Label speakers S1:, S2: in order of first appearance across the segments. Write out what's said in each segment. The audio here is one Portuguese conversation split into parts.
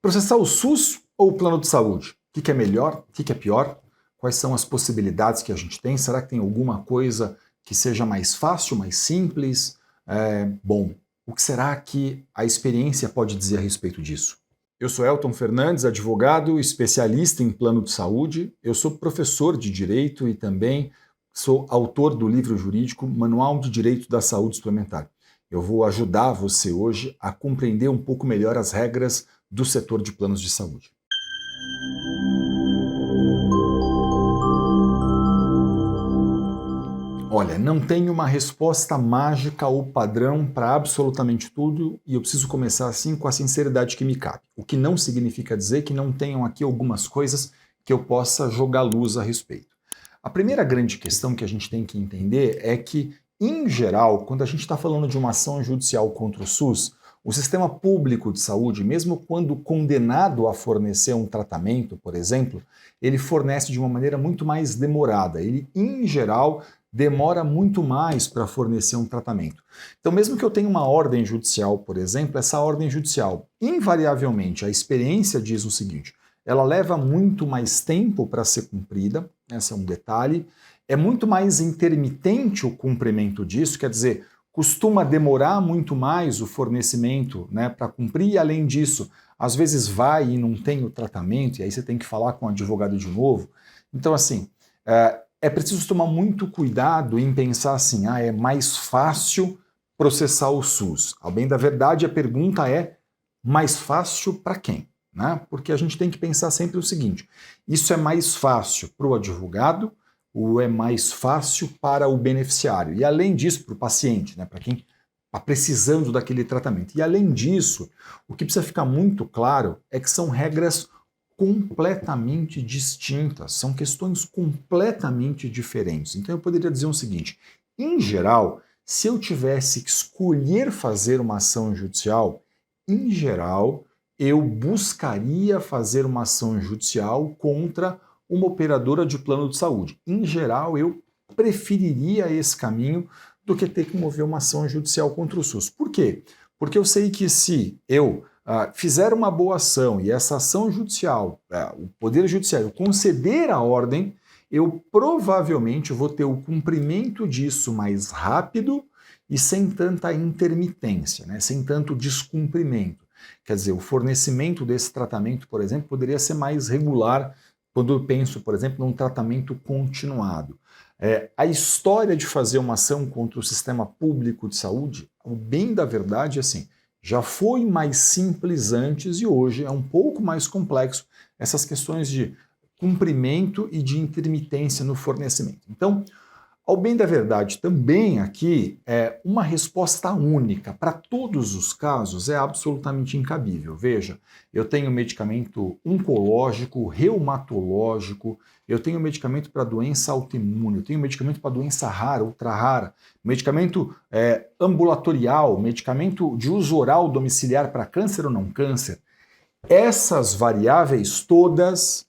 S1: Processar o SUS ou o plano de saúde? O que é melhor? O que é pior? Quais são as possibilidades que a gente tem? Será que tem alguma coisa que seja mais fácil, mais simples? Bom, o que será que a experiência pode dizer a respeito disso? Eu sou Elton Fernandes, advogado, especialista em plano de saúde. Eu sou professor de Direito e também sou autor do livro jurídico Manual de Direito da Saúde Suplementar. Eu vou ajudar você hoje a compreender um pouco melhor as regras do setor de planos de saúde. Olha, não tem uma resposta mágica ou padrão para absolutamente tudo e eu preciso começar assim com a sinceridade que me cabe. O que não significa dizer que não tenham aqui algumas coisas que eu possa jogar luz a respeito. A primeira grande questão que a gente tem que entender é que, em geral, quando a gente está falando de uma ação judicial contra o SUS, o sistema público de saúde, mesmo quando condenado a fornecer um tratamento, por exemplo, ele fornece de uma maneira muito mais demorada. Ele, em geral, demora muito mais para fornecer um tratamento. Então, mesmo que eu tenha uma ordem judicial, por exemplo, essa ordem judicial, invariavelmente, a experiência diz o seguinte: ela leva muito mais tempo para ser cumprida, esse é um detalhe, é muito mais intermitente o cumprimento disso, quer dizer, costuma demorar muito mais o fornecimento, né, para cumprir, e além disso, às vezes vai e não tem o tratamento, e aí você tem que falar com o advogado de novo. Então, assim, é preciso tomar muito cuidado em pensar assim, é mais fácil processar o SUS. Ao bem da verdade, a pergunta é mais fácil para quem? Né? Porque a gente tem que pensar sempre o seguinte: isso é mais fácil para o advogado ou é mais fácil para o beneficiário? E além disso, para o paciente, né? Para quem está precisando daquele tratamento. E além disso, o que precisa ficar muito claro é que são regras completamente distintas, são questões completamente diferentes. Então eu poderia dizer o seguinte: em geral, se eu tivesse que escolher fazer uma ação judicial, em geral, eu buscaria fazer uma ação judicial contra uma operadora de plano de saúde. Em geral, eu preferiria esse caminho do que ter que mover uma ação judicial contra o SUS. Por quê? Porque eu sei que se eu fizer uma boa ação e essa ação judicial, o Poder Judiciário conceder a ordem, eu provavelmente vou ter o cumprimento disso mais rápido e sem tanta intermitência, né? Sem tanto descumprimento. Quer dizer, o fornecimento desse tratamento, por exemplo, poderia ser mais regular quando eu penso, por exemplo, num tratamento continuado. A história de fazer uma ação contra o sistema público de saúde, o bem da verdade, assim, já foi mais simples antes e hoje é um pouco mais complexo essas questões de cumprimento e de intermitência no fornecimento. Então, ao bem da verdade, também aqui uma resposta única para todos os casos é absolutamente incabível. Veja, eu tenho medicamento oncológico, reumatológico, eu tenho medicamento para doença autoimune, eu tenho medicamento para doença rara, ultra rara, medicamento ambulatorial, medicamento de uso oral domiciliar para câncer ou não câncer. Essas variáveis todas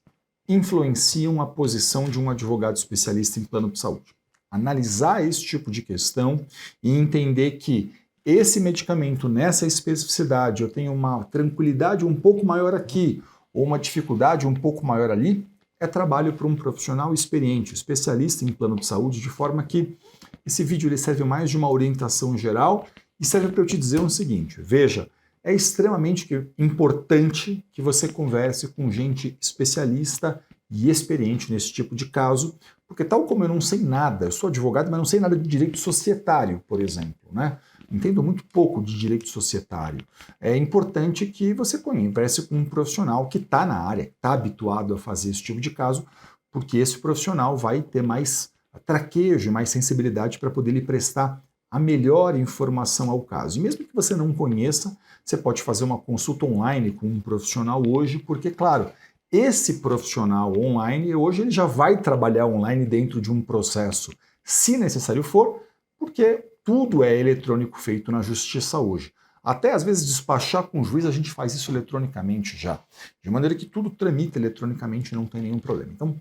S1: influenciam a posição de um advogado especialista em plano de saúde. Analisar esse tipo de questão e entender que esse medicamento, nessa especificidade, eu tenho uma tranquilidade um pouco maior aqui, ou uma dificuldade um pouco maior ali, é trabalho para um profissional experiente, especialista em plano de saúde, de forma que esse vídeo ele serve mais de uma orientação geral e serve para eu te dizer o seguinte: veja, é extremamente importante que você converse com gente especialista e experiente nesse tipo de caso, porque tal como eu não sei nada, eu sou advogado, mas não sei nada de direito societário, por exemplo, né? Entendo muito pouco de direito societário. É importante que você converse com um profissional que está na área, que está habituado a fazer esse tipo de caso, porque esse profissional vai ter mais traquejo, mais sensibilidade para poder lhe prestar a melhor informação ao caso. E mesmo que você não conheça, você pode fazer uma consulta online com um profissional hoje, porque, claro, esse profissional online, hoje ele já vai trabalhar online dentro de um processo, se necessário for, porque tudo é eletrônico feito na justiça hoje. Até às vezes despachar com o juiz a gente faz isso eletronicamente já, de maneira que tudo tramita eletronicamente e não tem nenhum problema. Então,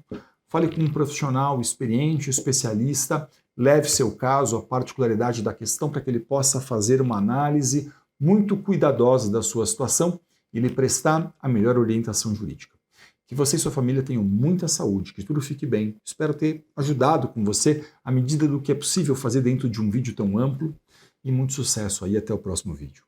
S1: fale com um profissional experiente, especialista, leve seu caso, a particularidade da questão para que ele possa fazer uma análise muito cuidadosa da sua situação e lhe prestar a melhor orientação jurídica. Que você e sua família tenham muita saúde, que tudo fique bem. Espero ter ajudado com você à medida do que é possível fazer dentro de um vídeo tão amplo e muito sucesso aí até o próximo vídeo.